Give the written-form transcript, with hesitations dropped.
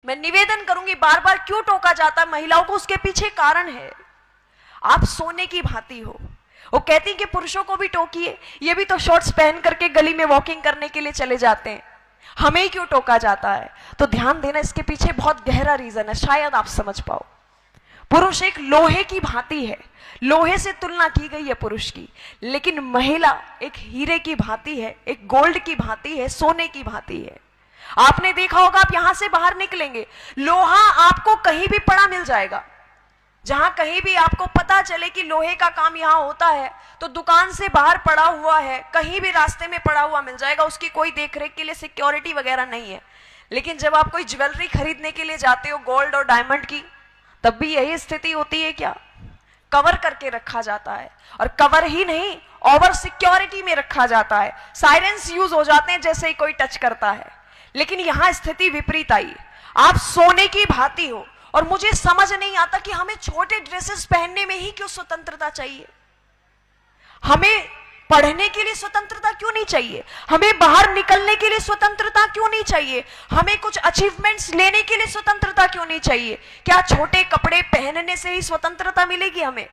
मैं निवेदन करूंगी, बार बार क्यों टोका जाता है महिलाओं को, उसके पीछे कारण है। आप सोने की भांति हो। वो कहती कि पुरुषों को भी टोकिए, ये भी तो शॉर्ट्स पहन करके गली में वॉकिंग करने के लिए चले जाते हैं, हमें ही क्यों टोका जाता है? तो ध्यान देना, इसके पीछे बहुत गहरा रीजन है, शायद आप समझ पाओ। पुरुष एक लोहे की भांति है, लोहे से तुलना की गई है पुरुष की, लेकिन महिला एक हीरे की भांति है, एक गोल्ड की भांति है, सोने की भांति है। आपने देखा होगा, आप यहां से बाहर निकलेंगे, लोहा आपको कहीं भी पड़ा मिल जाएगा। जहां कहीं भी आपको पता चले कि लोहे का काम यहां होता है, तो दुकान से बाहर पड़ा हुआ है, कहीं भी रास्ते में पड़ा हुआ मिल जाएगा, उसकी कोई देखरेख के लिए सिक्योरिटी वगैरह नहीं है। लेकिन जब आप कोई ज्वेलरी खरीदने के लिए जाते हो, गोल्ड और डायमंड की, तब भी यही स्थिति होती है क्या? कवर करके रखा जाता है, और कवर ही नहीं, ओवर सिक्योरिटी में रखा जाता है। साइरेंस यूज हो जाते हैं जैसे ही कोई टच करता है। लेकिन यहां स्थिति विपरीत आई, आप सोने की भांति हो। और मुझे समझ नहीं आता कि हमें छोटे ड्रेसेस पहनने में ही क्यों स्वतंत्रता चाहिए? हमें पढ़ने के लिए स्वतंत्रता क्यों नहीं चाहिए? हमें बाहर निकलने के लिए स्वतंत्रता क्यों नहीं चाहिए? हमें कुछ अचीवमेंट्स लेने के लिए स्वतंत्रता क्यों नहीं चाहिए? क्या छोटे कपड़े पहनने से ही स्वतंत्रता मिलेगी हमें?